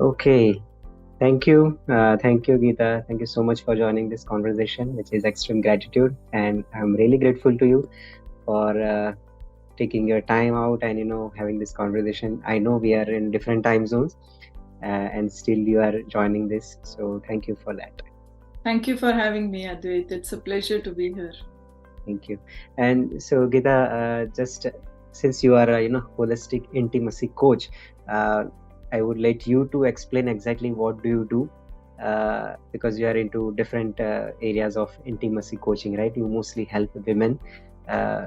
Okay, thank you. Thank you, Geeta. Thank you so much for joining this conversation, which is extreme gratitude. And I'm really grateful to you for taking your time out and, having this conversation. I know we are in different time zones and still you are joining this. So thank you for that. Thank you for having me, Advait. It's a pleasure to be here. Thank you. And so, Geeta, just since you are holistic intimacy coach, uh, I would let you to explain exactly what do you do, because you are into different areas of intimacy coaching, right? You mostly help women.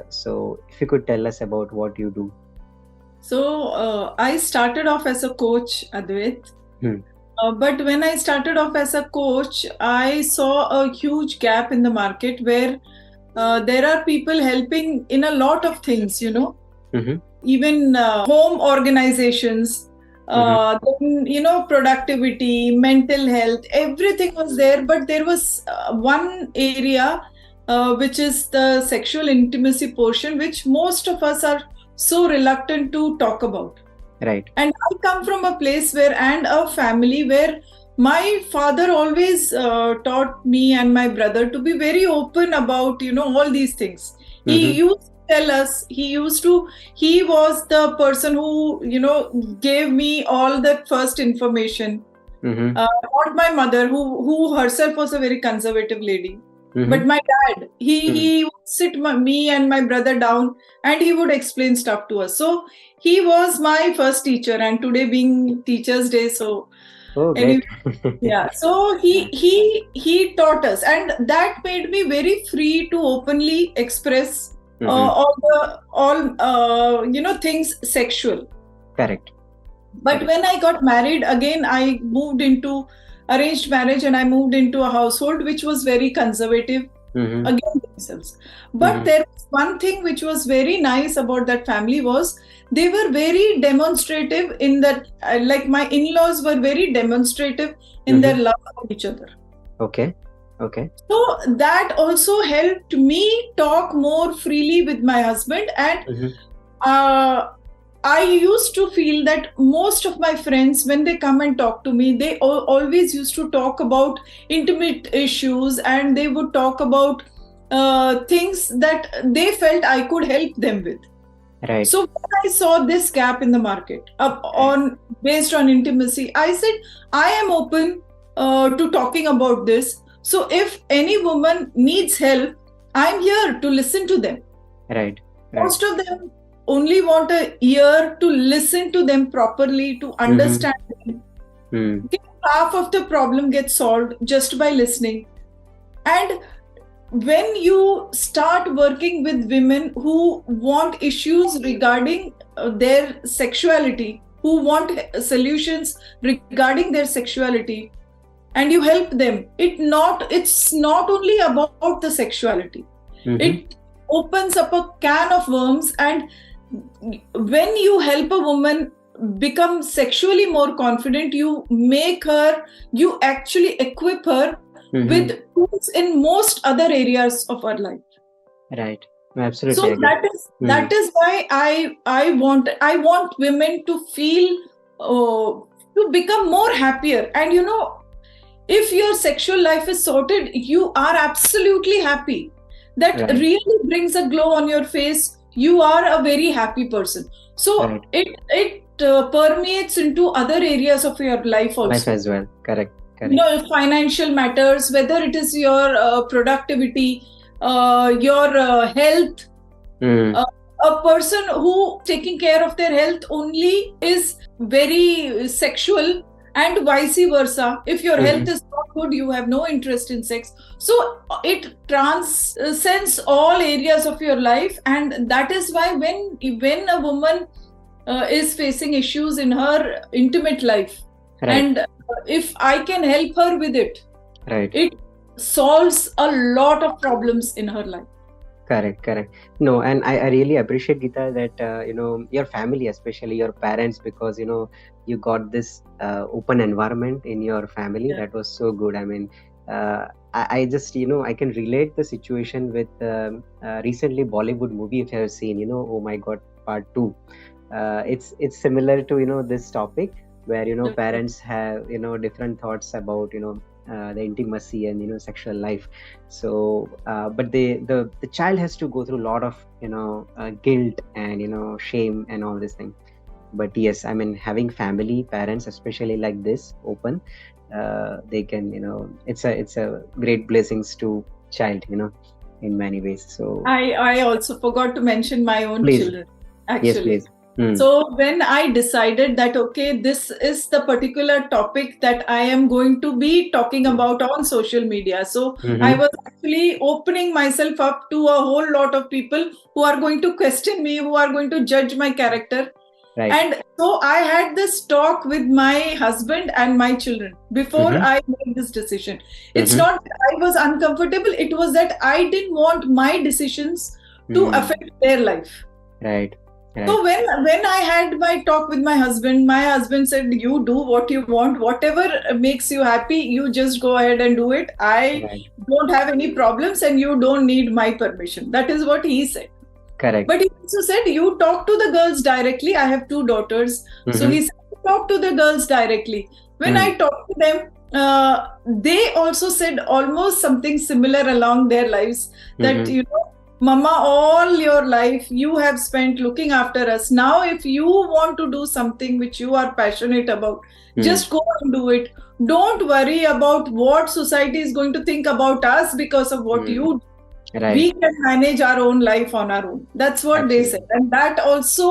So, if you could tell us about what you do. So, I started off as a coach, Advait. Hmm. But when I started off as a coach, I saw a huge gap in the market where there are people helping in a lot of things, Mm-hmm. even home organizations, productivity, mental health, everything was there. But there was one area which is the sexual intimacy portion, which most of us are so reluctant to talk about. Right. And I come from a place and a family where my father always taught me and my brother to be very open about, all these things. He Mm-hmm. used to tell us, he was the person who, gave me all that first information. Mm-hmm. Not my mother, who herself was a very conservative lady. But Mm-hmm. my dad, he would sit me and my brother down and he would explain stuff to us. So he was my first teacher, and today being Teachers' Day, so Oh, anyway, great. yeah. So he taught us, and that made me very free to openly express Mm-hmm. all things sexual. Correct. But Correct. when I got married, again, I moved into arranged marriage and I moved into a household which was very conservative Mm-hmm. again themselves. But Mm-hmm. there was one thing which was very nice about that family was they were very demonstrative in that, like my in-laws were very demonstrative in Mm-hmm. their love for each other. Okay. Okay. So that also helped me talk more freely with my husband. And Mm-hmm. uh, I used to feel that most of my friends, when they come and talk to me, they always used to talk about intimate issues, and they would talk about things that they felt I could help them with. Right. So when I saw this gap in the market on based on intimacy, I said I am open to talking about this. So if any woman needs help, I'm here to listen to them. Right. Right. Most of them only want a ear to listen to them properly, to Mm-hmm. understand them. Mm. Half of the problem gets solved just by listening. And when you start working with women who want issues regarding their sexuality, who want solutions regarding their sexuality, and you help them, it's not only about the sexuality. Mm-hmm. It opens up a can of worms. And when you help a woman become sexually more confident, you actually equip her Mm-hmm. with tools in most other areas of her life. Right. So Absolutely agree. that is why I want women to feel to become more happier. And if your sexual life is sorted, you are absolutely happy. That Right. really brings a glow on your face. You are a very happy person. So Right. it permeates into other areas of your life Life also. as well. Correct. Correct. Financial matters, whether it is your productivity, your health. Mm. A person who taking care of their health only is very sexual, and vice versa. If your Mm-hmm. health is not good, you have no interest in sex. So it transcends all areas of your life. And that is why when a woman is facing issues in her intimate life, Right. and if I can help her with it, Right. it solves a lot of problems in her life. Correct. Correct. No, and I really appreciate, Geeta, that your family, especially your parents, because you got this open environment in your family. Yeah. That was so good. I mean, I just I can relate the situation with recently Bollywood movie, if you have seen, Oh My God Part 2. It's similar to this topic. where Definitely. parents have different thoughts about the intimacy and sexual life. So but the child has to go through a lot of guilt and shame and all this thing. But yes, I mean, having family parents especially like this open, they can it's a great blessings to child in many ways. So I also forgot to mention my own please, children, yes, actually. please. Hmm. So when I decided that, okay, this is the particular topic that I am going to be talking about on social media. So I Mm-hmm. was actually opening myself up to a whole lot of people who are going to question me, who are going to judge my character. Right. And so I had this talk with my husband and my children before Mm-hmm. I made this decision. It's Mm-hmm. not that I was uncomfortable, it was that I didn't want my decisions to Mm. affect their life. Right. Right. So when I had my talk with my husband said, "You do what you want, whatever makes you happy, you just go ahead and do it. I Right. don't have any problems, and you don't need my permission." That is what he said. Correct. But he also said, "You talk to the girls directly." I have two daughters, so Mm-hmm. he said, "Talk to the girls directly." When Mm. I talked to them, they also said almost something similar along their lives, that, Mm-hmm. Mama, all your life you have spent looking after us. Now, if you want to do something which you are passionate about, Mm. just go and do it. Don't worry about what society is going to think about us because of what Mm. you do. Right. We can manage our own life on our own. That's what they said. Absolutely. And that also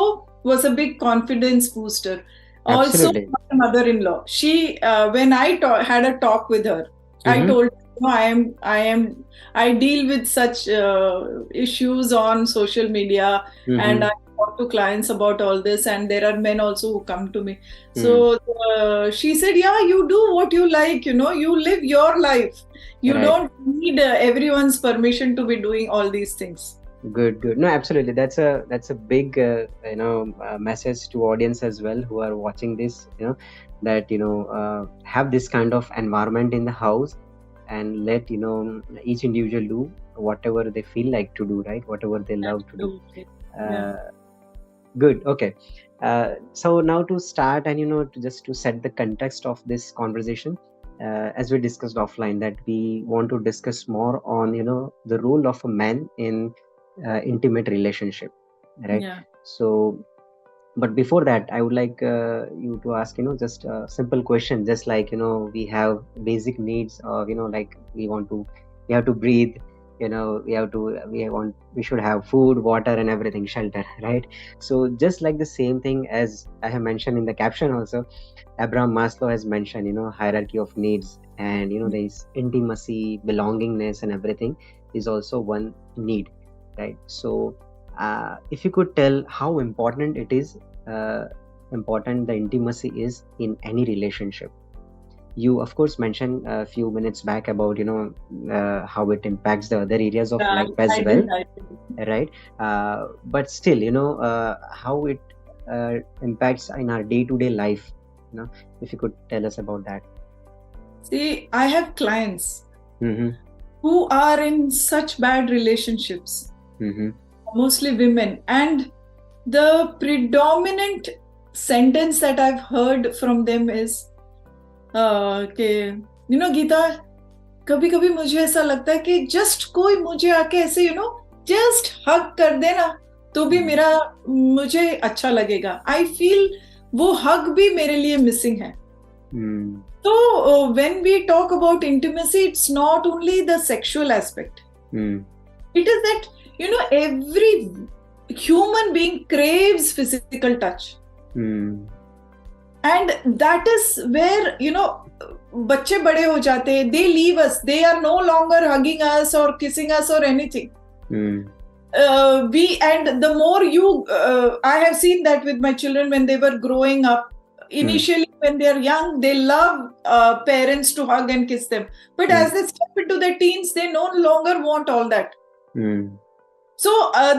was a big confidence booster. Also, Absolutely. my mother-in-law, she, when I had a talk with her, I Mm-hmm. told her, I deal with such issues on social media, and Mm-hmm. I talk to clients about all this, and there are men also who come to me. Mm. So she said, "Yeah, you do what you like, you live your life. You Right. don't need everyone's permission to be doing all these things." Good, good. No, absolutely. That's a big message to audience as well who are watching this. That have this kind of environment in the house, and let each individual do whatever they feel like to do, right? Whatever they love to do. Absolutely. Yeah. Uh, Good. Okay. So now to start and to set the context of this conversation, as we discussed offline, that we want to discuss more on the role of a man in intimate relationship, right? Yeah. So, but before that, I would like you to ask just a simple question, just like we have basic needs of like we have to breathe, we should have food, water, and everything, shelter, right? So just like the same thing as I have mentioned in the caption also, Abraham Maslow has mentioned hierarchy of needs, and there is intimacy, belongingness, and everything is also one need, right? So if you could tell how important it is, important the intimacy is in any relationship. You of course mentioned a few minutes back about how it impacts the other areas of Yeah, life as I well, did. I did. right? But still how it impacts in our day-to-day life, if you could tell us about that. See, I have clients Mm-hmm. who are in such bad relationships, Mm-hmm. mostly women. And the predominant sentence that I've heard from them is, Gita, कभी कभी मुझे ऐसा लगता है कि just कोई मुझे आके ऐसे जस्ट हग कर देना तो भी मुझे अच्छा लगेगा. आई फील वो हग भी मेरे लिए मिसिंग है. So when we talk about intimacy, it's not only the sexual aspect. It is that every human being craves physical touch. And that is where बच्चे बड़े हो जाते हैं, they leave us, they are no longer hugging us or kissing us or anything. And the more I have seen that with my children when they were growing up. Initially, when they are young, they love parents to hug and kiss them. But as they step into their teens, they no longer want all that. So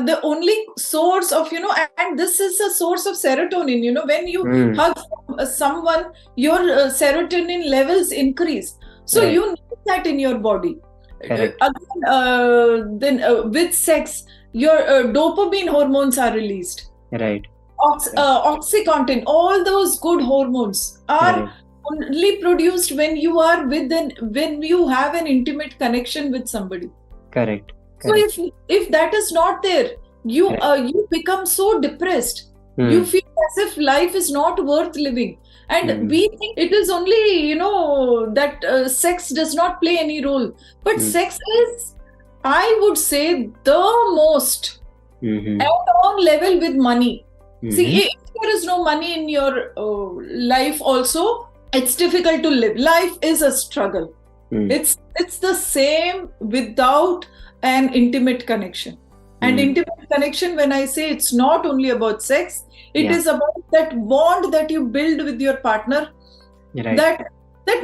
the only source of, and this is a source of serotonin, when you hug someone, your serotonin levels increase. So you need that in your body. Again, then with sex, your dopamine hormones are released. Right. oxycontin, all those good hormones are Correct. only produced when you are when you have an intimate connection with somebody. Correct. So if that is not there, you become so depressed. You feel as if life is not worth living, and we think it is only that sex does not play any role, but sex is, I would say, the most add-on level with money. See, if there is no money in your life also, it's difficult to live. Life is a struggle. It's the same without an intimate connection. And intimate connection, when I say, it's not only about sex, it is about that bond that you build with your partner, that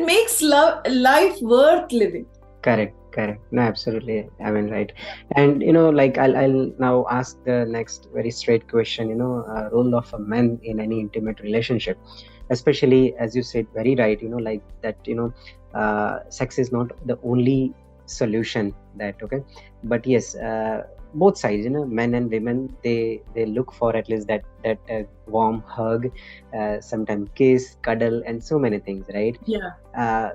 makes life worth living. Correct. No, absolutely. I mean, right. And like I'll now ask the next very straight question. Role of a man in any intimate relationship, especially as you said, very right. Like that. Sex is not the only solution. But yes, both sides. Men and women, they look for at least that warm hug, sometimes kiss, cuddle, and so many things, right? Yeah.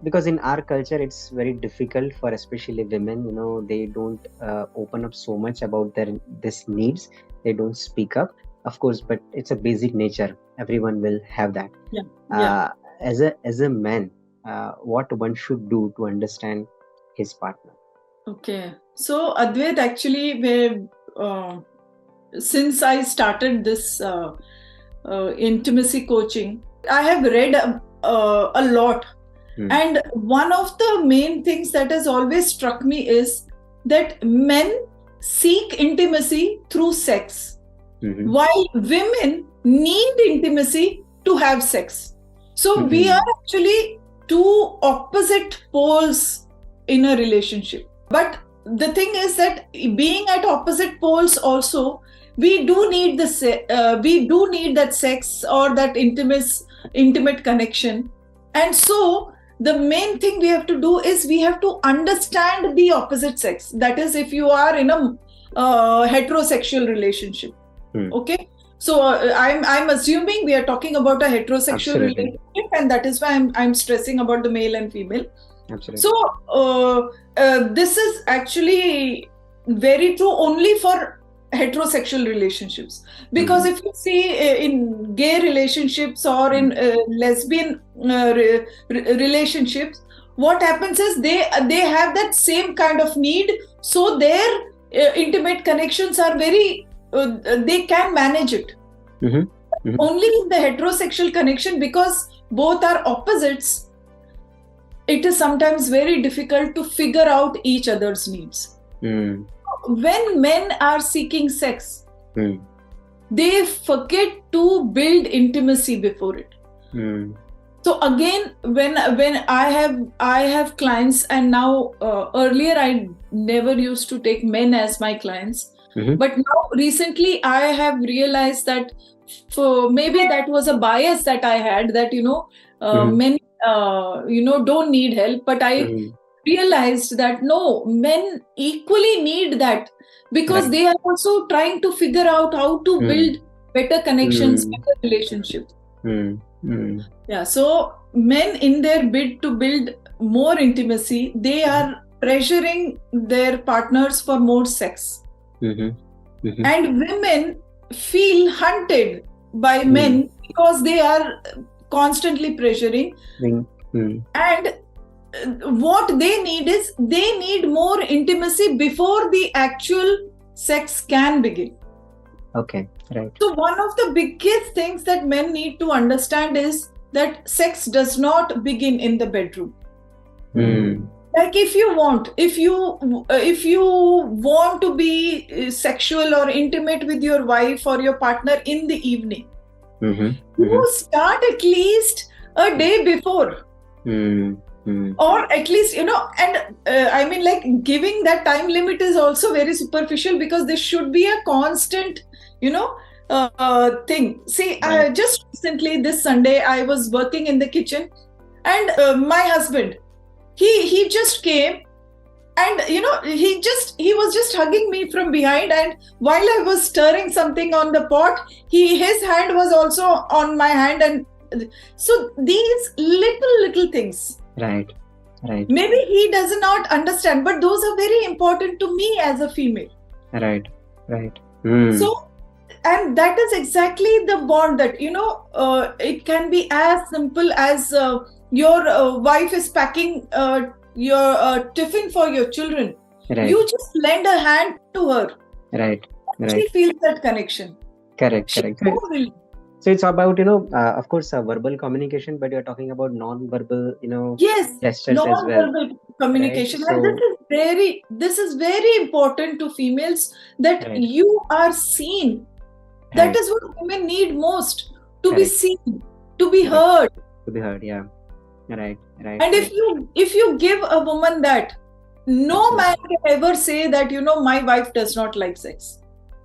Because in our culture it's very difficult for especially women, they don't open up so much about this needs. They don't speak up, of course, but it's a basic nature. Everyone will have that. As a man, what one should do to understand his partner? Okay, so Advait, actually, since I started this intimacy coaching, I have read a lot. And one of the main things that has always struck me is that men seek intimacy through sex, while women need intimacy to have sex. So we are actually two opposite poles in a relationship. But the thing is that being at opposite poles also, we do need that sex or that intimate connection. And so the main thing we have to do is we have to understand the opposite sex. That is, if you are in a heterosexual relationship. Okay, so I'm assuming we are talking about a heterosexual relationship, and that is why I'm stressing about the male and female. Absolutely. So this is actually very true only for heterosexual relationships, because if you see in gay relationships or in lesbian relationships, what happens is they have that same kind of need, so their intimate connections are very they can manage it. Only in the heterosexual connection, because both are opposites, it is sometimes very difficult to figure out each other's needs. When men are seeking sex, they forget to build intimacy before it. So again, when I have clients, and now earlier I never used to take men as my clients, but now recently I have realized that maybe that was a bias that I had, that men don't need help, but I realized that no, men equally need that, because they are also trying to figure out how to build better connections, better relationships. Yeah, so men, in their bid to build more intimacy, they are pressuring their partners for more sex. And women feel hunted by men because they are constantly pressuring. And what they need is, they need more intimacy before the actual sex can begin. Okay, right. So one of the biggest things that men need to understand is that sex does not begin in the bedroom. Like if you want to be sexual or intimate with your wife or your partner in the evening, you start at least a day before. Or at least, and I mean, like, giving that time limit is also very superficial, because this should be a constant, thing. See, just recently this Sunday, I was working in the kitchen, and my husband, he just came And he was just hugging me from behind, and while I was stirring something on the pot, his hand was also on my hand. And so these little things, Right. maybe he does not understand, but those are very important to me as a female. Right. So, and that is exactly the bond that, it can be as simple as your wife is packing your tiffin for your children. Right. You just lend a hand to her. Right. She feels that connection. Correct. So it's about, of course, verbal communication, but you're talking about non-verbal, Yes, gestures as well. non-verbal communication. Right? And this is very important to females, that Right. you are seen. That Right. is what women need most, to be Correct. seen, to be Correct. heard. To be heard, yeah. Right. And if you give a woman that, no Absolutely. man can ever say that, my wife does not like sex.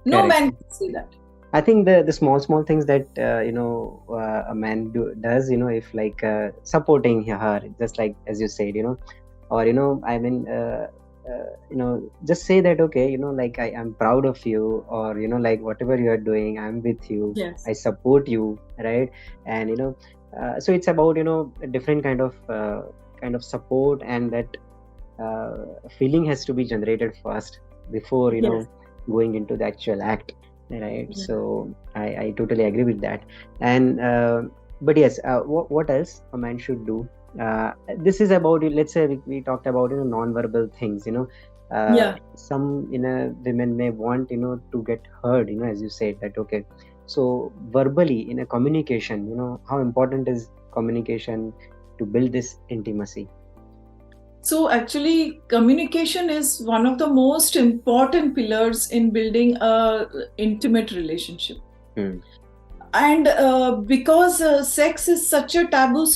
No Correct. man can say that. I think the small things that a man does, if like supporting her, just like as you said, or I mean, just say that, okay, like I am proud of you, or like whatever you are doing, I'm with you. Yes. I support you, right? And so it's about a different kind of support, and that feeling has to be generated first before Yes. going into the actual act. Right. Yeah. So I totally agree with that. And but yes, what else a man should do? This is about, let's say we talked about non-verbal things. Some women may want to get heard. As you said that, okay. So verbally in a communication, how important is communication to build this intimacy? So actually, communication is one of the most important pillars in building a intimate relationship. And because sex is such a taboo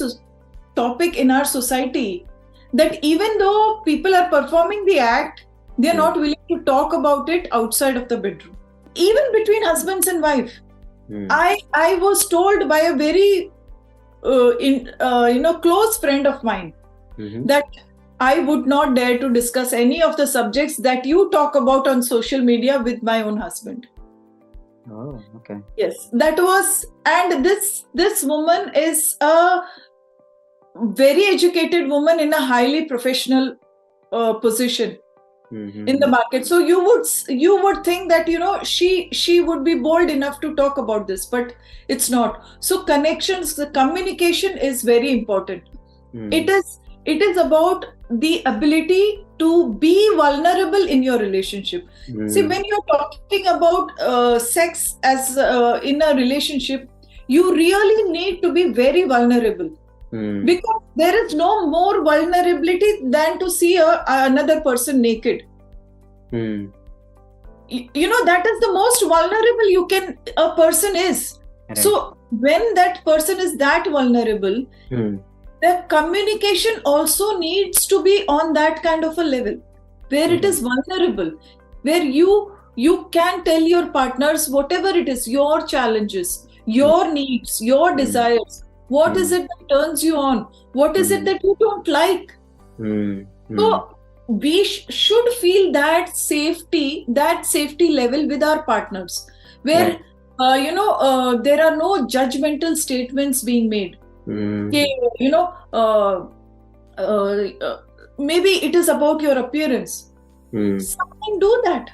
topic in our society, that even though people are performing the act, they are not willing to talk about it outside of the bedroom. Even between husbands and wife. I was told by a very close friend of mine that I would not dare to discuss any of the subjects that you talk about on social media with my own husband. Oh, okay. Yes, that was, and this woman is a very educated woman in a highly professional position in the market. So you would think that she would be bold enough to talk about this, but it's not. So connections, the communication is very important. It is about the ability to be vulnerable in your relationship. See, when you're talking about sex as in a relationship, you really need to be very vulnerable. Because there is no more vulnerability than to see another person naked. That is the most vulnerable a person is. Right. So when that person is that vulnerable, the communication also needs to be on that kind of a level where it is vulnerable, where you can tell your partners whatever it is, your challenges, your needs, your desires. What is it that turns you on? What is it that you don't like? So we should feel that safety level with our partners, where there are no judgmental statements being made. Okay, maybe it is about your appearance. Something do that.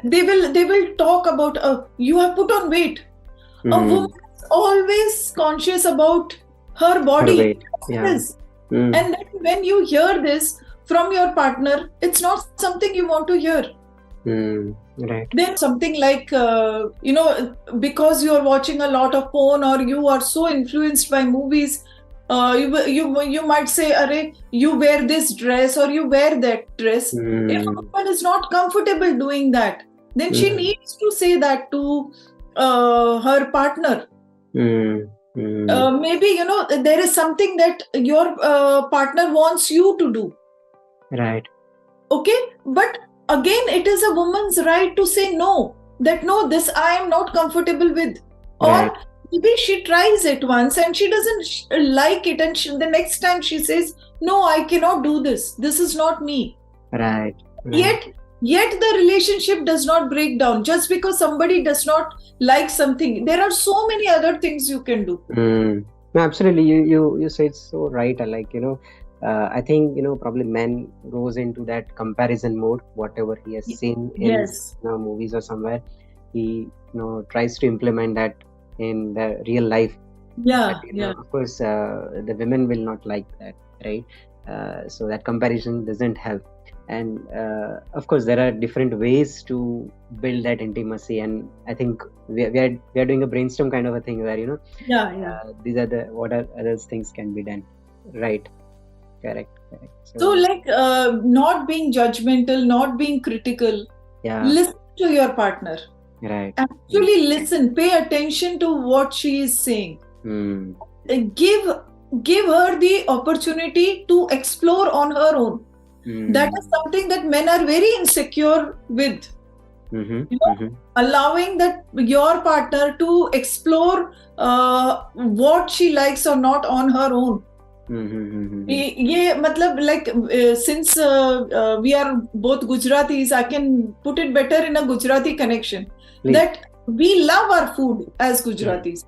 They will talk about you have put on weight. A woman is always conscious about her body. And then when you hear this from your partner, it's not something you want to hear. Right. Then something like because you are watching a lot of porn, or you are so influenced by movies, you might say, "Arey, you wear this dress or you wear that dress." If a woman is not comfortable doing that, then she needs to say that to her partner. Maybe there is something that your partner wants you to do. Right. Okay, but again, it is a woman's right to say no. That no, this I am not comfortable with. Right. Or maybe she tries it once and she doesn't like it, and the next time she says, "No, I cannot do this. This is not me." Right. Right. Yet the relationship does not break down just because somebody does not like something. There are so many other things you can do. Mm. No, absolutely. You said so right. Like, I think, probably man goes into that comparison mode, whatever he has seen in, Yes. movies or somewhere, he, tries to implement that in the real life. But, Yeah. of course, the women will not like that, right? So that comparison doesn't help. And of course, there are different ways to build that intimacy. And I think we are doing a brainstorm kind of a thing where, Yeah. these are the what are other things can be done, right? Correct. So, So like, not being judgmental, not being critical, yeah, listen to your partner. right. Actually, listen, pay attention to what she is saying. Mm. Give her the opportunity to explore on her own. That is something that men are very insecure with. Allowing that your partner to explore what she likes or not on her own. ये मतलब, like, since we are both Gujaratis, I can put it better in a Gujarati connection. Please. That we love our food as Gujaratis.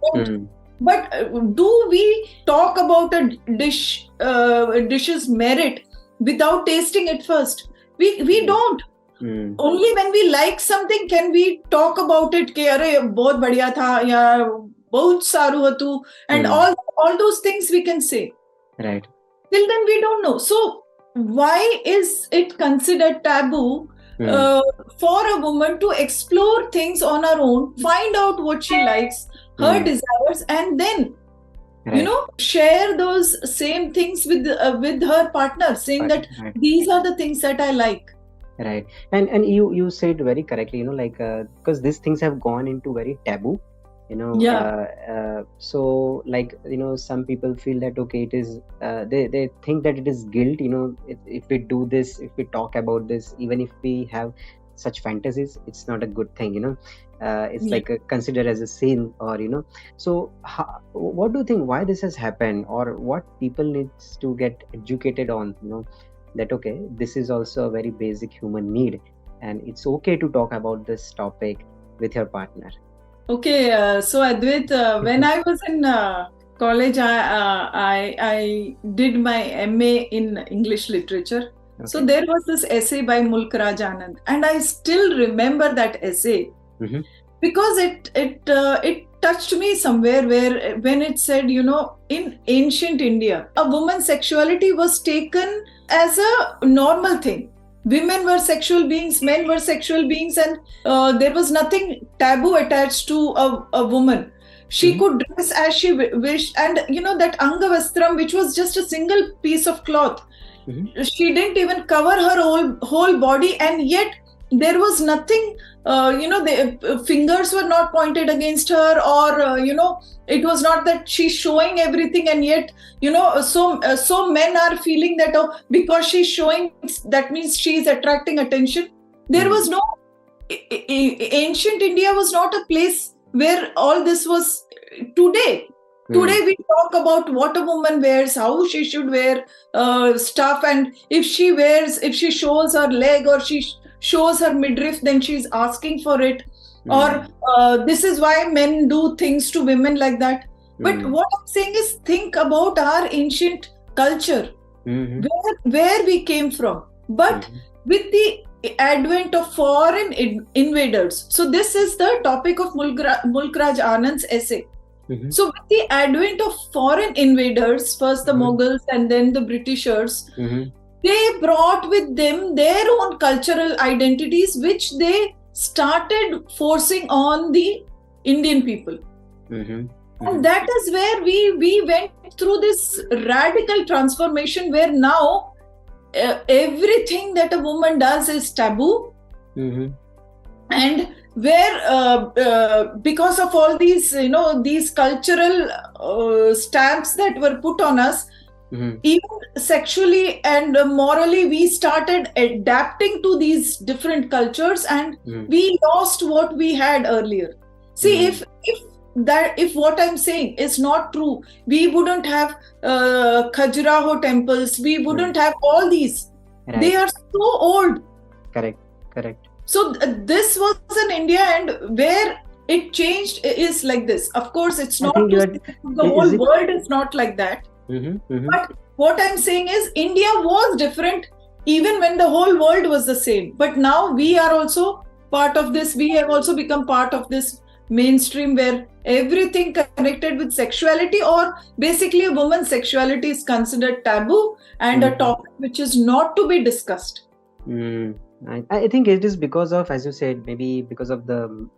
But do we talk about a dish's merit without tasting it first? We don't. Only when we like something can we talk about it. कि अरे बहुत बढ़िया था या बहुत सारू हतु, and all those things we can say. Right. Till then we don't know. So why is it considered taboo for a woman to explore things on her own, find out what she likes, her desires, and then share those same things with her partner, saying that these are the things that I like. Right. And you said very correctly, like, because these things have gone into very taboo, so, like, some people feel that, okay, it is they think that it is guilt, if we do this, if we talk about this, even if we have such fantasies, it's not a good thing, it's like considered as a sin, or so what do you think, why this has happened, or what people needs to get educated on, that okay, this is also a very basic human need, and it's okay to talk about this topic with your partner. Okay, so Advait, when I was in college, I did my MA in English literature. Okay. So there was this essay by Mulk Raj Anand, and I still remember that essay because it touched me somewhere where when it said, in ancient India, a woman's sexuality was taken as a normal thing. Women were sexual beings, men were sexual beings, and there was nothing taboo attached to a woman. She could dress as she wished, and that Angavastram, which was just a single piece of cloth, she didn't even cover her whole body, and yet there was nothing. The fingers were not pointed against her, or it was not that she's showing everything, and yet so men are feeling that because she's showing, that means she's attracting attention. There was no ancient India was not a place where all this was. Today we talk about what a woman wears, how she should wear stuff, and if she shows her leg or she shows her midriff, then she's asking for it, or this is why men do things to women like that. But what I'm saying is, think about our ancient culture, where we came from. But with the advent of foreign invaders, so this is the topic of Mulk Raj Anand's essay. So with the advent of foreign invaders, first the Mughals and then the Britishers, they brought with them their own cultural identities, which they started forcing on the Indian people. And that is where we went through this radical transformation, where now everything that a woman does is taboo. And where because of all these these cultural stamps that were put on us, even sexually and morally, we started adapting to these different cultures, and we lost what we had earlier. See, if what I'm saying is not true, we wouldn't have Khajuraho temples, we wouldn't have all these. They are so old. Correct. So this was in India, and where it changed is like this. Of course, it's I not think to you say are. the Is whole it? world is not like that. But what I'm saying is, India was different even when the whole world was the same. But now we are also part of this. We have also become part of this mainstream where everything connected with sexuality, or basically a woman's sexuality, is considered taboo and a topic which is not to be discussed. I think it is because of, as you said, maybe because of the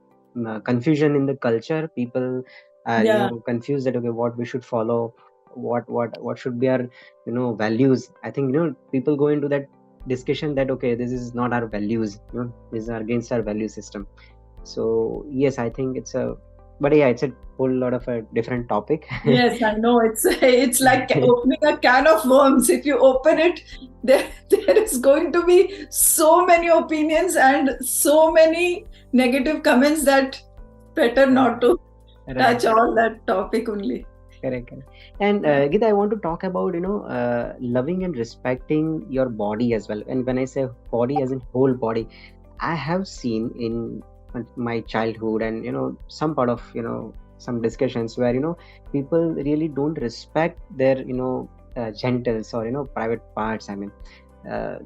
confusion in the culture. People are confused that, okay, what we should follow, what should be our values. I think people go into that discussion that, okay, this is not our values, this is against our value system. So yes, I think it's a whole lot of a different topic. Yes, I know. It's like opening a can of worms. If you open it, there is going to be so many opinions and so many negative comments that better not to touch on that topic only. Correct. And Geeta, I want to talk about loving and respecting your body as well. And when I say body, as in whole body, I have seen in my childhood and some part of some discussions where people really don't respect their genitals or private parts. I mean,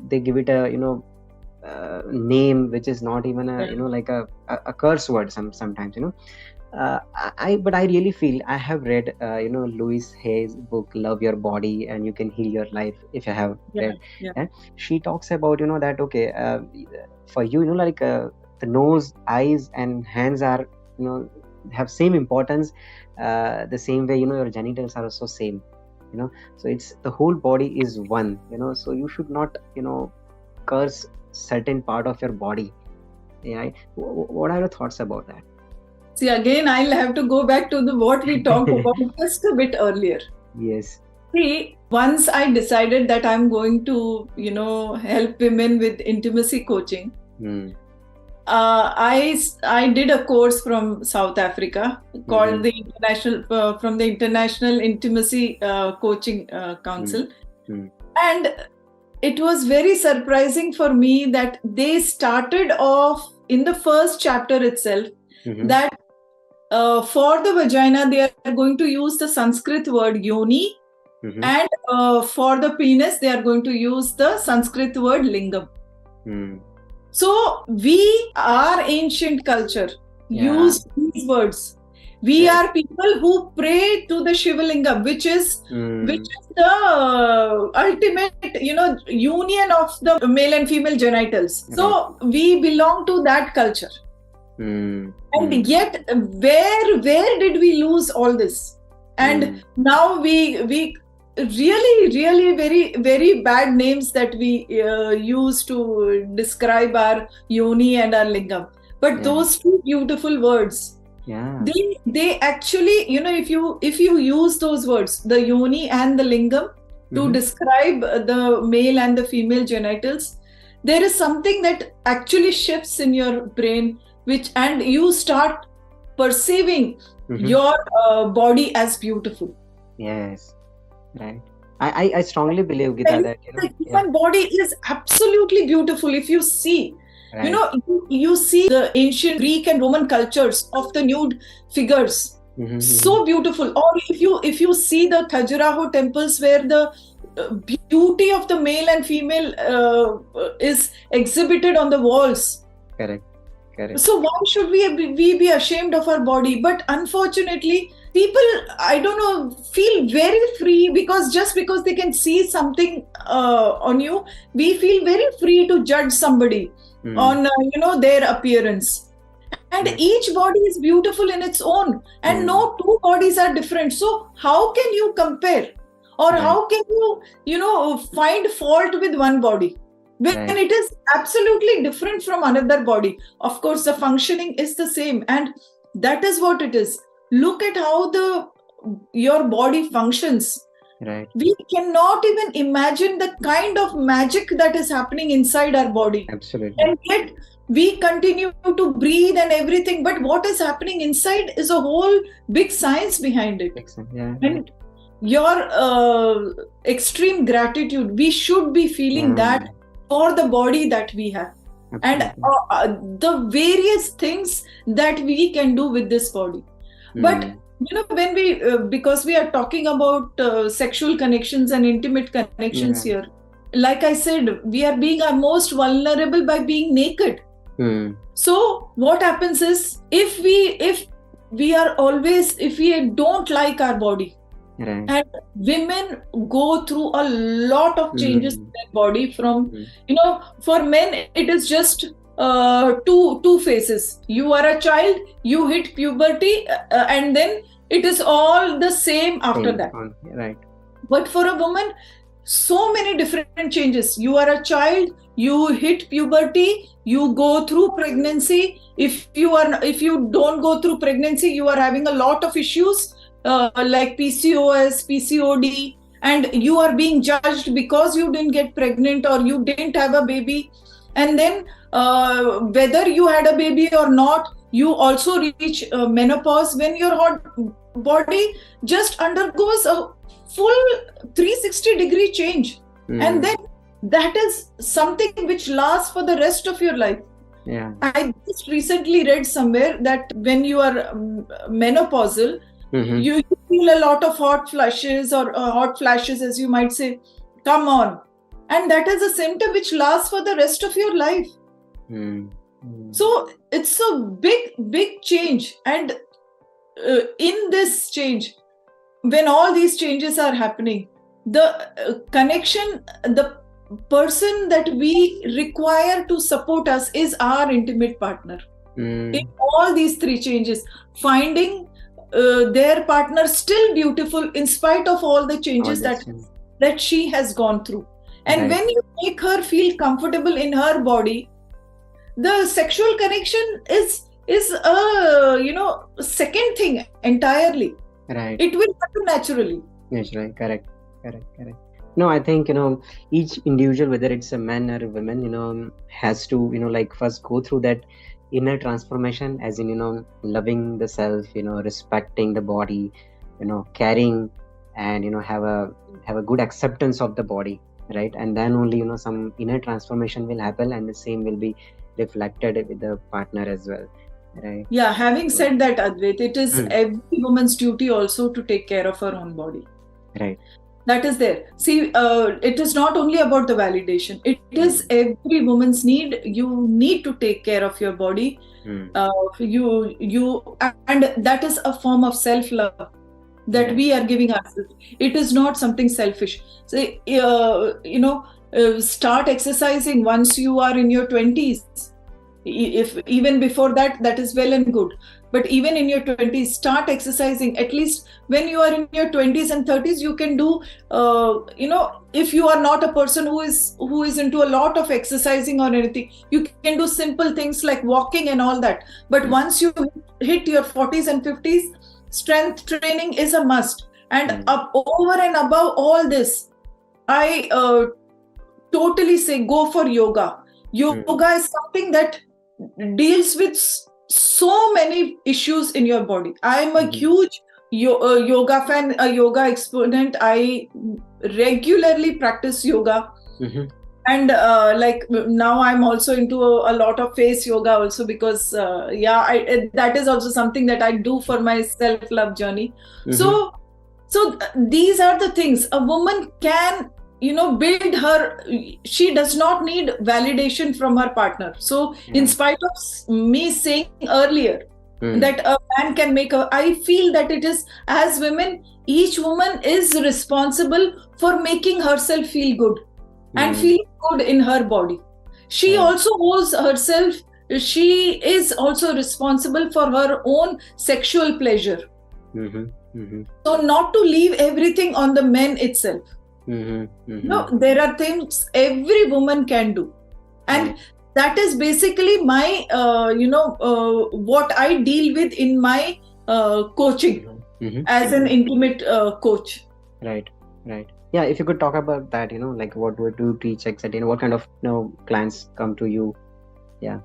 they give it a name which is not even a like a curse word sometimes. But I really feel, I have read Louise Hay's book Love Your Body and You Can Heal Your Life, if you have read. And she talks about that, okay, for you, like the nose, eyes and hands are have same importance, the same way your genitals are also same. So it's the whole body is one. So you should not curse certain part of your body. What are your thoughts about that? See, again, I'll have to go back to what we talked about just a bit earlier. Yes. See, once I decided that I'm going to, help women with intimacy coaching, I did a course from South Africa called the International Intimacy Coaching Council. And it was very surprising for me that they started off in the first chapter itself that for the vagina, they are going to use the Sanskrit word yoni, and for the penis, they are going to use the Sanskrit word lingam. So our ancient culture used these words. We are people who pray to the Shivalingam, which is the ultimate, union of the male and female genitals. So we belong to that culture. And yet, where did we lose all this? And now we really very, very bad names that we use to describe our yoni and our lingam. But those two beautiful words, they actually, if you use those words, the yoni and the lingam, to describe the male and the female genitals, there is something that actually shifts in your brain, and you start perceiving your body as beautiful. Yes, right. I strongly believe, Geeta, that the human body is absolutely beautiful. If you see, you see the ancient Greek and Roman cultures of the nude figures, so beautiful. Or if you see the Khajuraho temples where the beauty of the male and female is exhibited on the walls. Correct. So why should we be ashamed of our body? But unfortunately, people, I don't know, feel very free because they can see something on you, we feel very free to judge somebody on their appearance. And each body is beautiful in its own, and no two bodies are different. So how can you compare, or how can you find fault with one body when it is absolutely different from another body? Of course, the functioning is the same, and that is what it is. Look at how your body functions. Right. We cannot even imagine the kind of magic that is happening inside our body. Absolutely. And yet we continue to breathe and everything, but what is happening inside is a whole big science behind it. And your extreme gratitude, we should be feeling that for the body that we have. Absolutely. And the various things that we can do with this body. But when we because we are talking about sexual connections and intimate connections here, like I said, we are being our most vulnerable by being naked. So what happens is, if we don't like our body, and women go through a lot of changes in their body. From for men it is just two phases. You are a child, you hit puberty, and then it is all the same after that. Right. But for a woman, so many different changes. You are a child, you hit puberty, you go through pregnancy. If you don't go through pregnancy, you are having a lot of issues like PCOS, PCOD, and you are being judged because you didn't get pregnant or you didn't have a baby. And then whether you had a baby or not, you also reach menopause, when your body just undergoes a full 360-degree change. And then that is something which lasts for the rest of your life. I just recently read somewhere that when you are menopausal, you feel a lot of hot flushes, or hot flashes, as you might say, come on. And that is a symptom which lasts for the rest of your life. So it's a big change. And in this change, when all these changes are happening, the connection, the person that we require to support us is our intimate partner. In all these three changes, finding their partner still beautiful in spite of all the changes that she has gone through. And when you make her feel comfortable in her body, the sexual connection is a second thing entirely. It will happen naturally. Correct. No, I think each individual, whether it's a man or a woman, has to first go through that inner transformation, as in loving the self, respecting the body, caring, and have a good acceptance of the body, right? And then only some inner transformation will happen, and the same will be reflected with the partner as well, right? Yeah, having said that, Advait, it is every woman's duty also to take care of her own body. Right. That is there. See, it is not only about the validation. It is every woman's need. You need to take care of your body. And that is a form of self-love that we are giving ourselves. It is not something selfish. Say, start exercising once you are in your 20s. If even before that, that is well and good. But even in your 20s, start exercising. At least when you are in your 20s and 30s, you can do, if you are not a person who is into a lot of exercising or anything, you can do simple things like walking and all that. But once you hit your 40s and 50s, strength training is a must. And over and above all this, I totally say go for yoga. Yoga is something that deals with so many issues in your body. I am a huge yoga fan, a yoga exponent. I regularly practice yoga. And now I'm also into a lot of face yoga also, because that is also something that I do for my self-love journey. So these are the things a woman can build her. She does not need validation from her partner. So in spite of me saying earlier that a man can make I feel that it is, as women, each woman is responsible for making herself feel good and feel good in her body. She also owes herself, she is also responsible for her own sexual pleasure. So not to leave everything on the men itself. No, there are things every woman can do, and that is basically my what I deal with in my coaching as an intimate coach. Right. Yeah, if you could talk about that, what would you teach exactly? What kind of clients come to you? Yeah,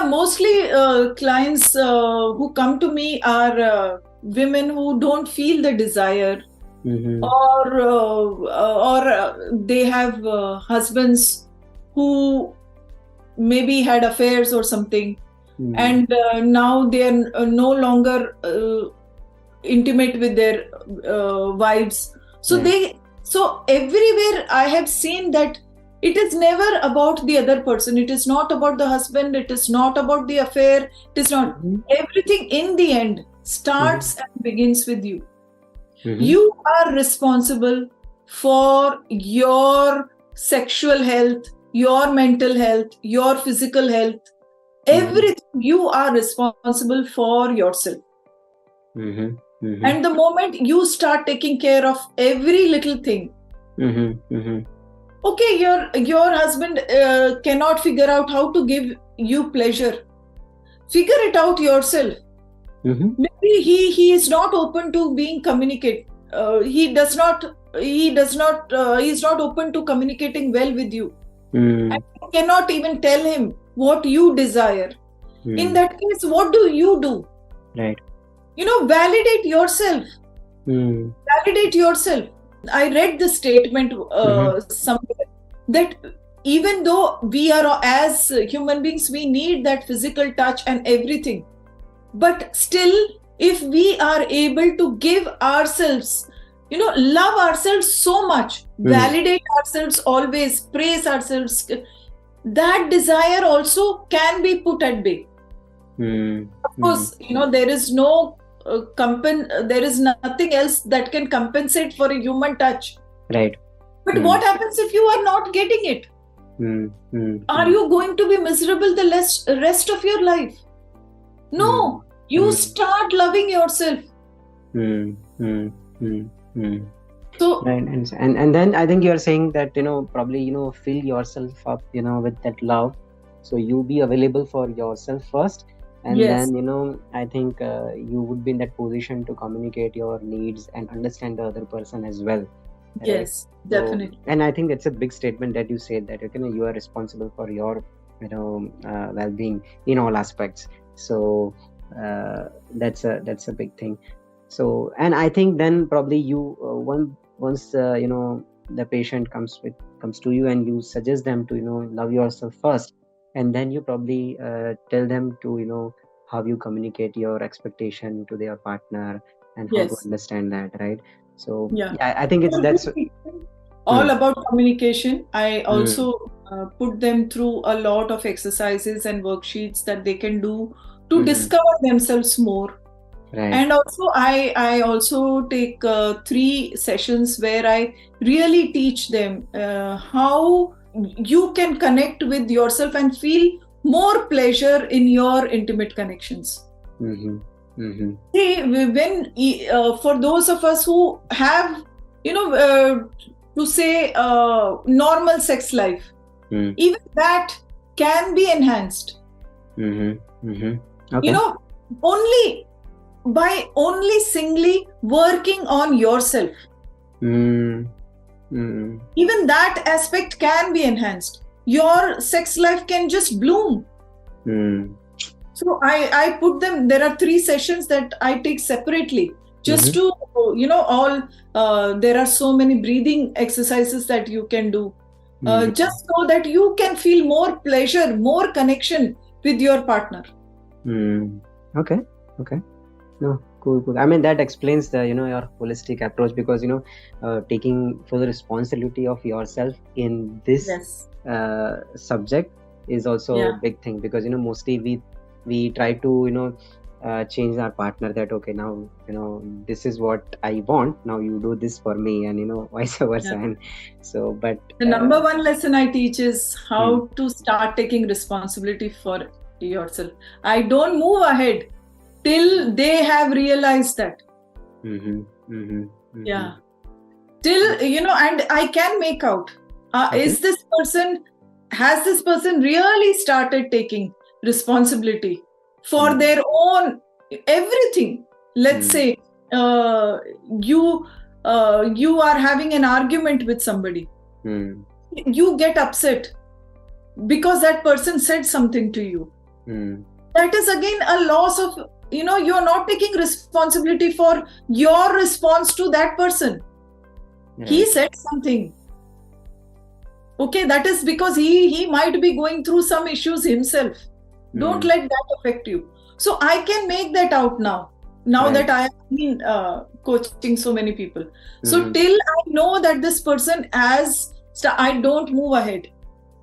mostly clients who come to me are women who don't feel the desire. Or they have husbands who maybe had affairs or something, and now they are no longer intimate with their wives. So so everywhere I have seen that it is never about the other person. It is not about the husband. It is not about the affair. It is not. Everything in the end starts and begins with you. You are responsible for your sexual health, your mental health, your physical health. Everything, you are responsible for yourself. And the moment you start taking care of every little thing, okay, your husband cannot figure out how to give you pleasure. Figure it out yourself. Maybe he is not open to being communicate. He's not open to communicating well with you. And you cannot even tell him what you desire. In that case, what do you do? Right. Validate yourself. Validate yourself. I read the statement somewhere that even though we are, as human beings, we need that physical touch and everything, but still, if we are able to give ourselves, love ourselves so much, validate ourselves always, praise ourselves, that desire also can be put at bay. Of course, there is no there is nothing else that can compensate for a human touch. Right. But what happens if you are not getting it? Are you going to be miserable the rest of your life? No. You start loving yourself. So, and then I think you are saying that probably fill yourself up with that love, so you be available for yourself first, and then I think you would be in that position to communicate your needs and understand the other person as well. Right? Yes, definitely. And I think it's a big statement that you said that you are responsible for your well-being in all aspects. So that's a big thing. So, and I think then probably you once the patient comes to you and you suggest them to love yourself first, and then you probably tell them to how you communicate your expectation to their partner and how to understand that, right? So I think that's all about communication. I also put them through a lot of exercises and worksheets that they can do to discover themselves more. Right. And also I also take 3 sessions where I really teach them how you can connect with yourself and feel more pleasure in your intimate connections. See, when for those of us who have to say normal sex life, even that can be enhanced. Okay. Only singly working on yourself. Even that aspect can be enhanced. Your sex life can just bloom. So I put them, there are 3 sessions that I take separately, just to, there are so many breathing exercises that you can do, just so that you can feel more pleasure, more connection with your partner. Okay. No, cool. I mean, that explains the your holistic approach, because taking full responsibility of yourself in this subject is also a big thing, because mostly we try to change our partner, that okay, now this is what I want, now you do this for me, and vice versa. And so, but the number one lesson I teach is how to start taking responsibility for yourself. I don't move ahead till they have realized that. Yeah. Till, and I can make out, has this person really started taking responsibility for their own everything? Let's say you are having an argument with somebody. You get upset because that person said something to you. That is again a loss of, you're not taking responsibility for your response to that person. He said something. Okay, that is because he might be going through some issues himself. Don't let that affect you. So I can make that out now Right. that I have been coaching so many people. So till I know that this person I don't move ahead.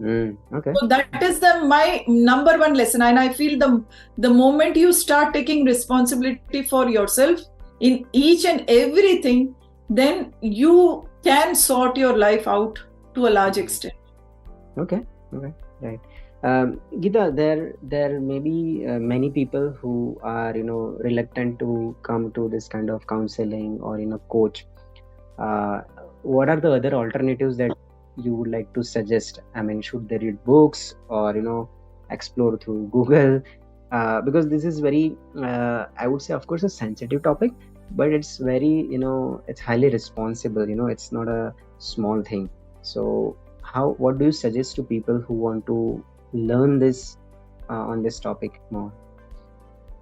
Okay. So that is my number one lesson. And I feel the moment you start taking responsibility for yourself in each and everything, then you can sort your life out to a large extent. Okay. Right. Geeta, there may be many people who are reluctant to come to this kind of counseling or coach. What are the other alternatives that you would like to suggest? I mean, should they read books or explore through Google? Because this is very, I would say, of course, a sensitive topic, but it's very, it's highly responsible. It's not a small thing. So, what do you suggest to people who want to learn this on this topic more?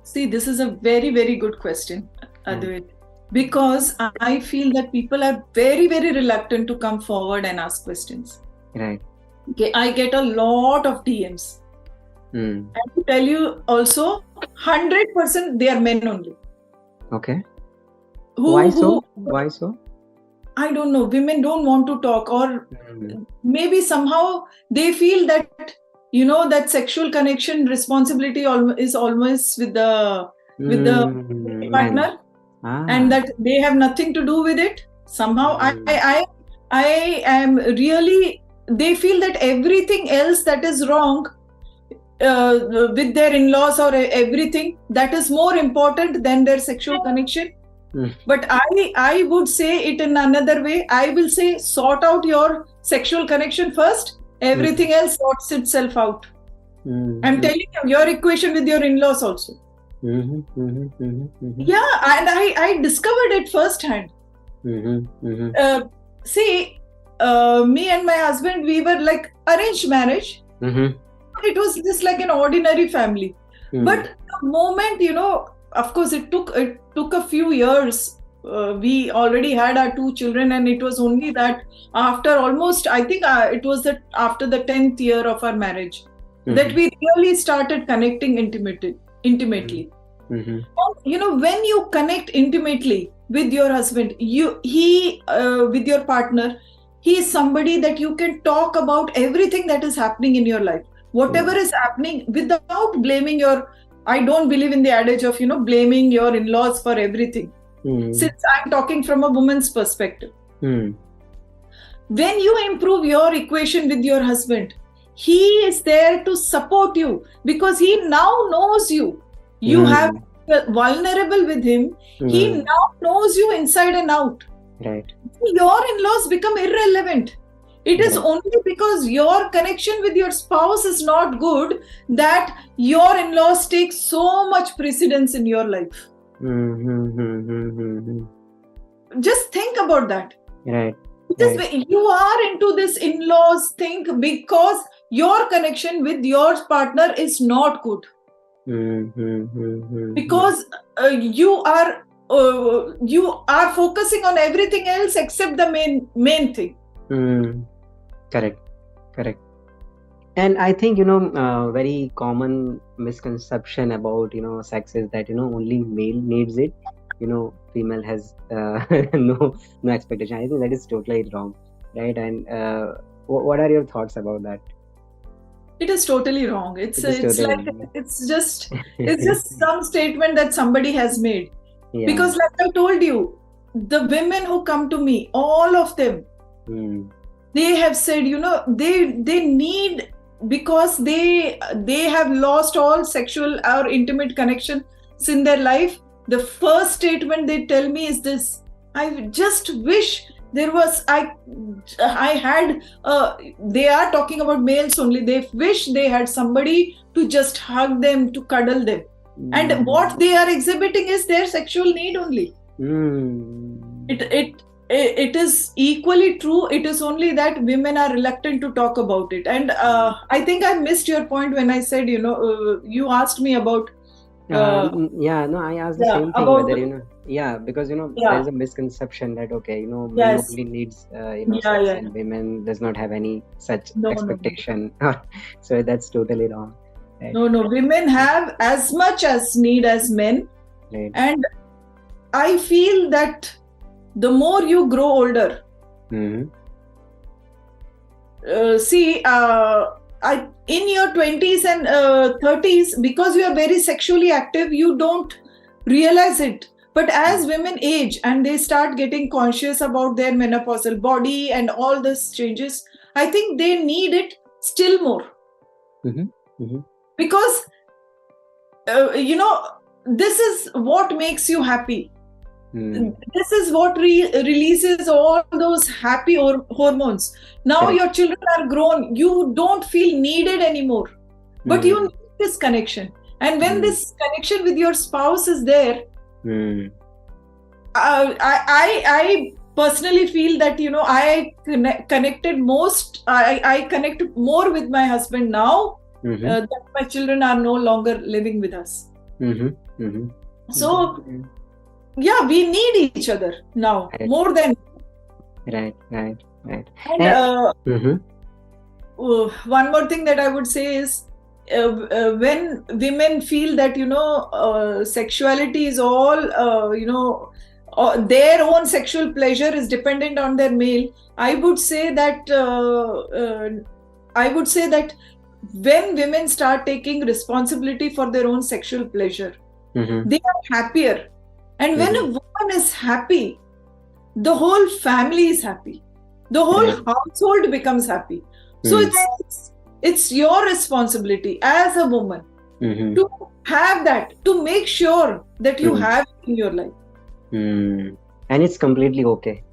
See, this is a very, very good question, Advait. Because I feel that people are very, very reluctant to come forward and ask questions. Right. Okay, I get a lot of DMs. And to tell you also, 100% they are men only. Okay. Why so? I don't know. Women don't want to talk, or maybe somehow they feel that that sexual connection responsibility is almost with the partner. And that they have nothing to do with it. Somehow I am really, they feel that everything else that is wrong with their in-laws or everything, that is more important than their sexual connection. But I would say it in another way. I will say, sort out your sexual connection first. Everything else sorts itself out. I'm telling you, your equation with your in-laws also. Yeah, and I discovered it firsthand. See, me and my husband, we were like arranged marriage. It was just like an ordinary family. But the moment, of course, it took a few years. We already had our 2 children, and it was only that after almost, I think it was that after the 10th year of our marriage, that we really started connecting intimately. And, when you connect intimately with your husband, with your partner, he is somebody that you can talk about everything that is happening in your life, whatever is happening, without blaming I don't believe in the adage of blaming your in-laws for everything. Since I'm talking from a woman's perspective. When you improve your equation with your husband, he is there to support you, because he now knows you. You have vulnerable with him. He now knows you inside and out. Right. Your in-laws become irrelevant. It is only because your connection with your spouse is not good that your in-laws take so much precedence in your life. Just think about that. Right. You are into this in-laws thing because your connection with your partner is not good. Because you are focusing on everything else except the main thing. Correct. And I think very common misconception about sex is that only male needs it. Female has no expectation. I think that is totally wrong, right? And what are your thoughts about that? It is totally wrong. It's just some statement that somebody has made. Yeah. Because like I told you, the women who come to me, all of them, they have said, they need, because they have lost all sexual or intimate connections in their life. The first statement they tell me is this: I just wish there was, I had, they are talking about males only. They wish they had somebody to just hug them, to cuddle them. And what they are exhibiting is their sexual need only. It is equally true. It is only that women are reluctant to talk about it. And I think I missed your point when I said, you asked me about. I asked the same thing, whether Yeah, because there Yeah. is a misconception that men Yes. only needs Yeah, sex, yeah. and women does not have any such No, no, no. expectation. So that's totally wrong. Right. No, no. Women have as much as need as men. Right. And I feel that the more you grow older, Mm-hmm. in your 20s and 30s, because you are very sexually active, you don't realize it. But as women age and they start getting conscious about their menopausal body and all these changes, I think they need it still more. Mm-hmm. Mm-hmm. Because, this is what makes you happy. This is what releases all those happy hormones. Now Correct. your children are grown, you don't feel needed anymore, but you need this connection. And when this connection with your spouse is there, I personally feel that I connected most. I connect more with my husband now that my children are no longer living with us. So yeah, we need each other now more than. Right. And one more thing that I would say is, when women feel that sexuality is all their own sexual pleasure is dependent on their male, I would say that when women start taking responsibility for their own sexual pleasure, they are happier. And when a woman is happy, the whole family is happy. The whole household becomes happy. So it's your responsibility as a woman to have that, to make sure that you have it in your life. And it's completely okay.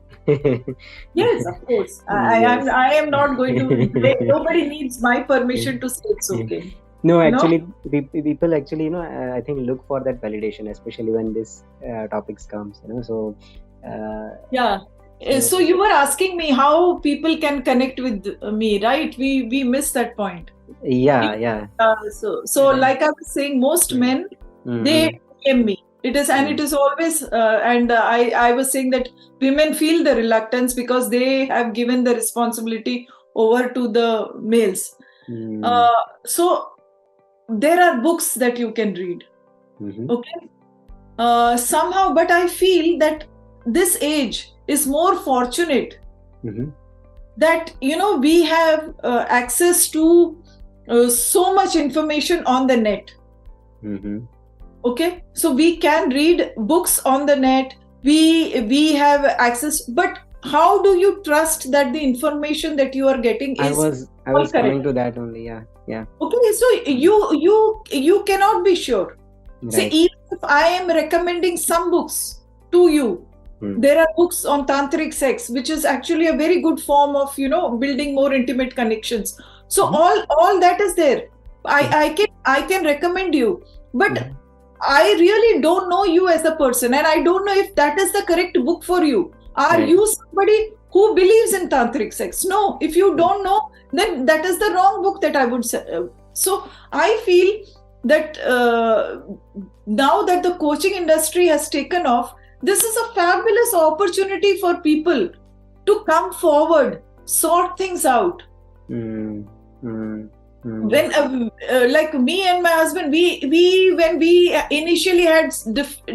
Yes, of course. I am not going to. Nobody needs my permission to say it's okay. No, actually, people actually, I think look for that validation, especially when this topics comes, So, yeah. So you were asking me how people can connect with me, right? We missed that point. Yeah. So like I was saying, most men they DM me. It is always and I was saying that women feel the reluctance because they have given the responsibility over to the males. So there are books that you can read. Okay. Somehow, but I feel that this age is more fortunate that we have access to so much information on the net. Okay, so we can read books on the net, we have access, but how do you trust that the information that you are getting is I was coming to that only. Yeah. Okay, so you cannot be sure. Right. See, even if I am recommending some books to you, there are books on tantric sex, which is actually a very good form of building more intimate connections. So all that is there. I can recommend you, but I really don't know you as a person, and I don't know if that is the correct book for you. Are you somebody who believes in tantric sex? No, if you don't know, then that is the wrong book that I would say. So I feel that now that the coaching industry has taken off, this is a fabulous opportunity for people to come forward, sort things out. When like me and my husband, we when we initially had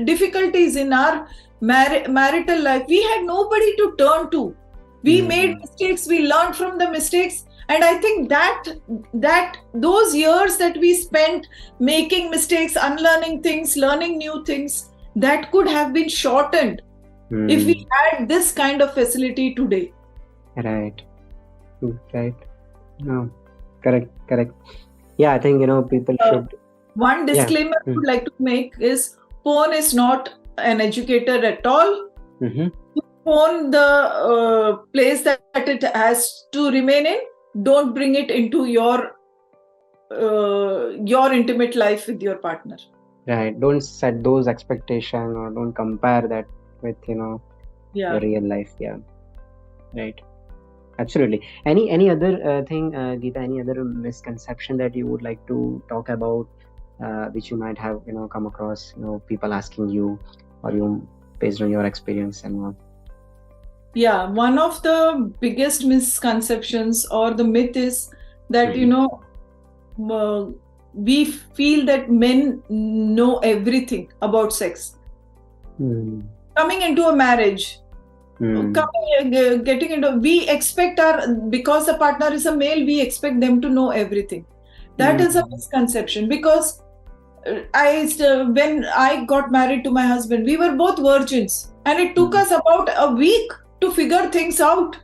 difficulties in our marital life, we had nobody to turn to. We made mistakes, we learned from the mistakes, and I think that those years that we spent making mistakes, unlearning things, learning new things, that could have been shortened if we had this kind of facility today. Right. No. Correct. Yeah, I think people should. One disclaimer I would like to make is, porn is not an educator at all. Porn, the place that it has to remain in, don't bring it into your intimate life with your partner. Right. Don't set those expectations, or don't compare that with your real life. Yeah. Right. Absolutely. Any other thing, Geeta? Any other misconception that you would like to talk about, which you might have come across? People asking you, or you based on your experience and all? Yeah, one of the biggest misconceptions or the myth is that, we feel that men know everything about sex. Coming into a marriage, we expect because the partner is a male, we expect them to know everything. That is a misconception, because when I got married to my husband, we were both virgins, and it took us about a week to figure things out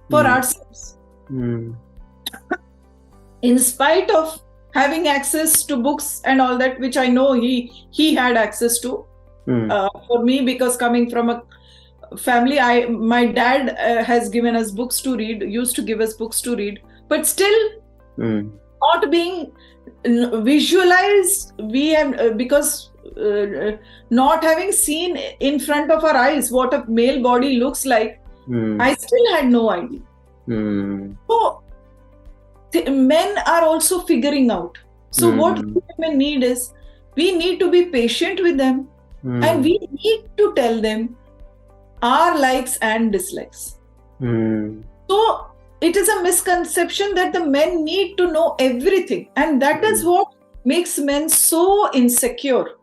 for ourselves. In spite of having access to books and all that, which I know he had access to. For me, because coming from a family, my dad has given us books to read, used to give us books to read, but still not being visualized. We have because not having seen in front of our eyes what a male body looks like, I still had no idea. So men are also figuring out. So what women need is, we need to be patient with them, and we need to tell them our likes and dislikes. So it is a misconception that the men need to know everything, and that is what makes men so insecure.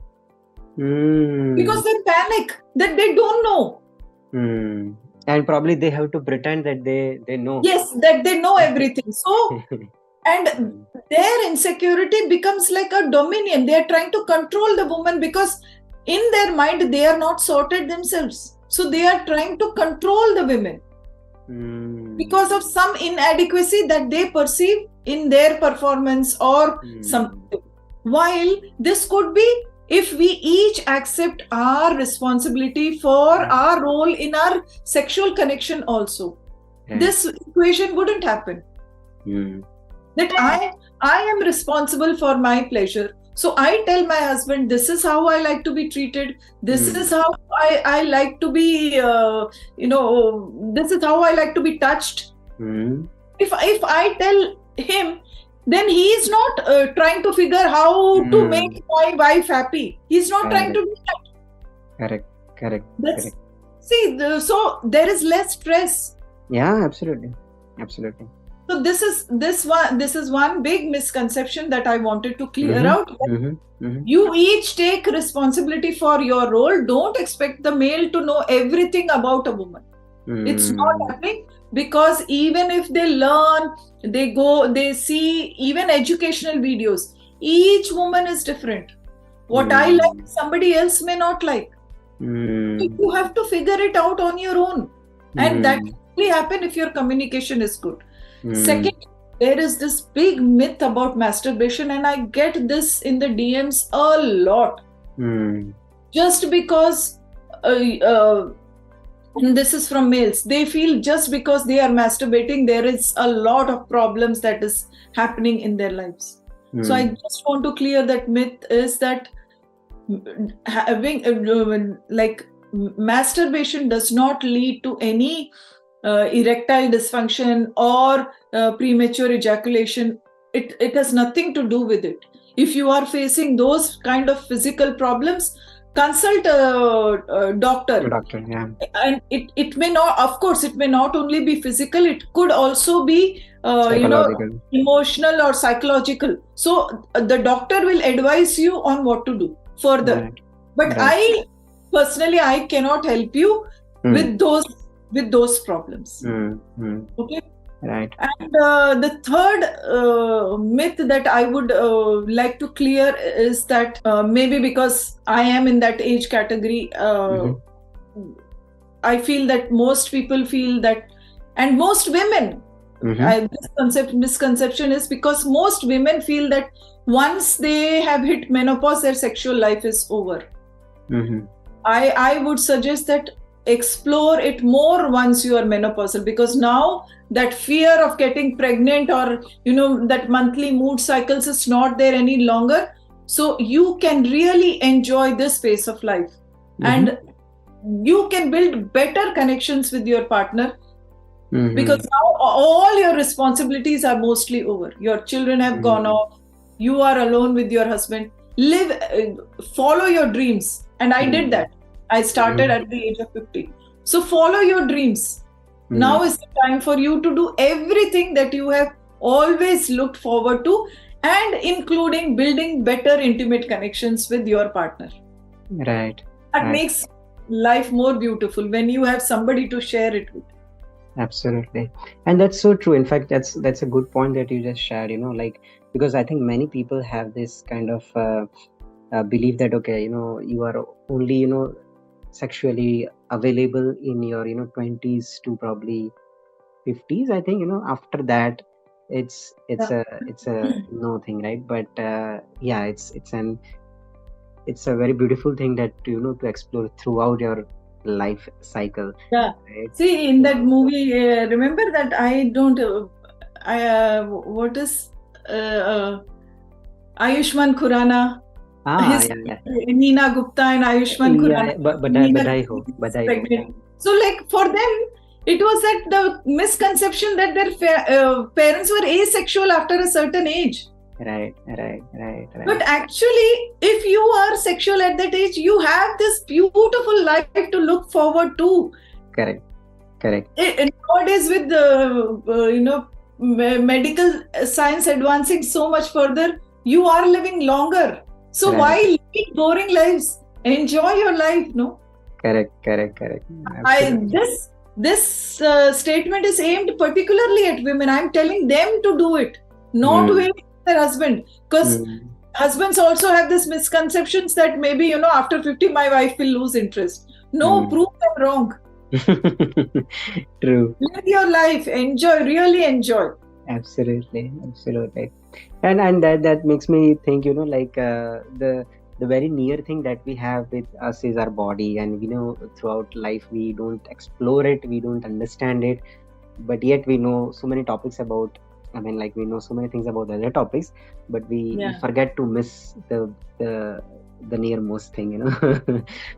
Because they panic that they don't know. And probably they have to pretend that they know. Yes, that they know everything. So, and their insecurity becomes like a dominion. They are trying to control the woman, because in their mind they are not sorted themselves. So they are trying to control the women because of some inadequacy that they perceive in their performance or something. While this could be, if we each accept our responsibility for our role in our sexual connection also, this equation wouldn't happen. That I am responsible for my pleasure. So I tell my husband, this is how I like to be treated. This is how I like to be, this is how I like to be touched. If I tell him, then he is not trying to figure how to make my wife happy. He's not trying to do that. Correct. See, so there is less stress. Yeah, absolutely. So this is one big misconception that I wanted to clear out. You each take responsibility for your role. Don't expect the male to know everything about a woman. It's not happening, because even if they learn, they see even educational videos, each woman is different. What I like, somebody else may not like. You have to figure it out on your own. And that will happen if your communication is good. Second, there is this big myth about masturbation, and I get this in the DMs a lot. Just because, and this is from males, they feel just because they are masturbating, there is a lot of problems that is happening in their lives. So I just want to clear that myth, is that having masturbation does not lead to any erectile dysfunction or premature ejaculation. It has nothing to do with it. If you are facing those kind of physical problems, consult a doctor. And it may not, of course, it may not only be physical, it could also be emotional or psychological. So the doctor will advise you on what to do further. But I personally, I cannot help you with those problems. Okay. Right. And the third myth that I would like to clear is that maybe because I am in that age category, I feel that most people feel that, and most women, this misconception is because most women feel that once they have hit menopause, their sexual life is over. I would suggest that explore it more once you are menopausal, because now that fear of getting pregnant or that monthly mood cycles is not there any longer. So you can really enjoy this phase of life, and you can build better connections with your partner, because now all your responsibilities are mostly over. Your children have gone off, you are alone with your husband. Follow your dreams, and I did that. I started at the age of 50. So follow your dreams. Now is the time for you to do everything that you have always looked forward to, and including building better intimate connections with your partner. Right. That makes life more beautiful when you have somebody to share it with. Absolutely. And that's so true. In fact, that's a good point that you just shared, like, because I think many people have this kind of belief that, okay, you are only, sexually available in your, 20s to probably 50s. I think, after that, it's a no thing, right? But yeah, it's a very beautiful thing that, to explore throughout your life cycle. Yeah. Right? See, in that movie, remember that what is Ayushman Khurrana? His Yeah. Neena Gupta and Ayushman Khurrana. Badai ho. So, like, for them, it was that the misconception that their parents were asexual after a certain age. Right. But actually, if you are sexual at that age, you have this beautiful life to look forward to. Correct. Nowadays, with the medical science advancing so much further, you are living longer. So why lead boring lives? Enjoy your life, no? Correct. This statement is aimed particularly at women. I'm telling them to do it, not wait for their husband, because husbands also have this misconceptions that maybe after 50 my wife will lose interest. No, prove them wrong. True. Live your life, enjoy, really enjoy. Absolutely. And that makes me think, like the very near thing that we have with us is our body, and throughout life we don't explore it, we don't understand it, but yet we know so many topics about. I mean, like, we know so many things about other topics, but we forget to miss the nearmost thing,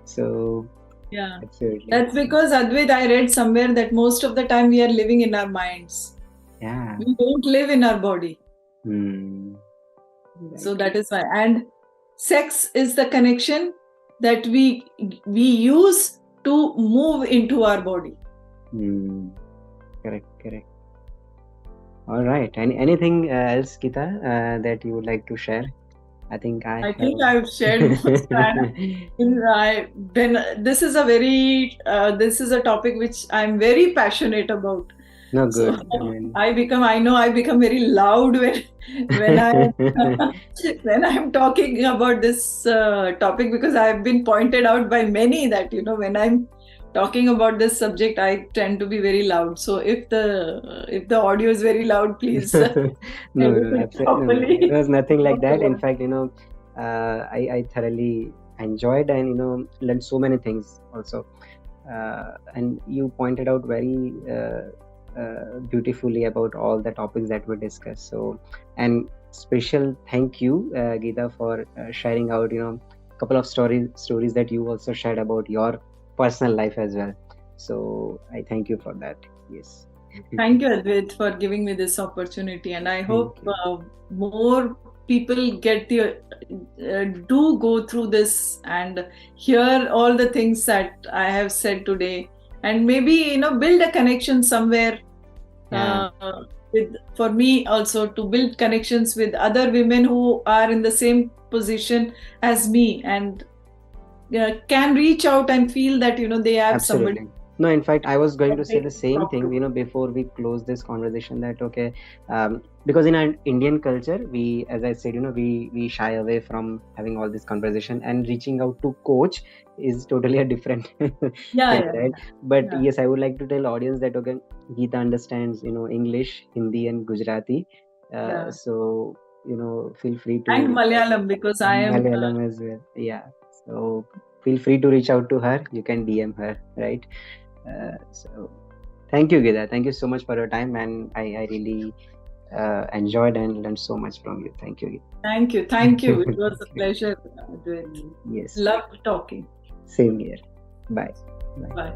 So yeah, absolutely. That's because, Advait, I read somewhere that most of the time we are living in our minds. Yeah. We don't live in our body. Right. So that is why. And sex is the connection that we use to move into our body. Correct. All right. Anything else, Geeta, that you would like to share? I think I've shared most. This is a topic which I'm very passionate about. No, good. So I become very loud when I'm talking about this topic, because I've been pointed out by many that when I'm talking about this subject, I tend to be very loud. So if the audio is very loud, please. No, absolutely. There was nothing like that. In fact, I thoroughly enjoyed and learned so many things also. And you pointed out very beautifully about all the topics that we discussed. So, and special thank you, Geeta, for sharing out a couple of stories that you also shared about your personal life as well. So I thank you for that. Yes. Thank you, Advait, for giving me this opportunity, and I hope more people get do go through this and hear all the things that I have said today, and maybe build a connection somewhere. For me also, to build connections with other women who are in the same position as me, and can reach out and feel that they have somebody. No, in fact, I was going to say the same thing, before we close this conversation, that okay, because in our Indian culture, we, as I said, we shy away from having all this conversation, and reaching out to coach is totally a different thing, right? But yes, I would like to tell audience that okay, Geeta understands, English, Hindi, and Gujarati, so feel free to, and Malayalam, because I am Malayalam as well. Yeah, so feel free to reach out to her. You can DM her, right? So thank you, Geeta. Thank you so much for your time, and I really enjoyed and learned so much from you. Thank you, Geeta. Thank you. It was a pleasure. Yes. Love talking. Same here. Bye. Bye.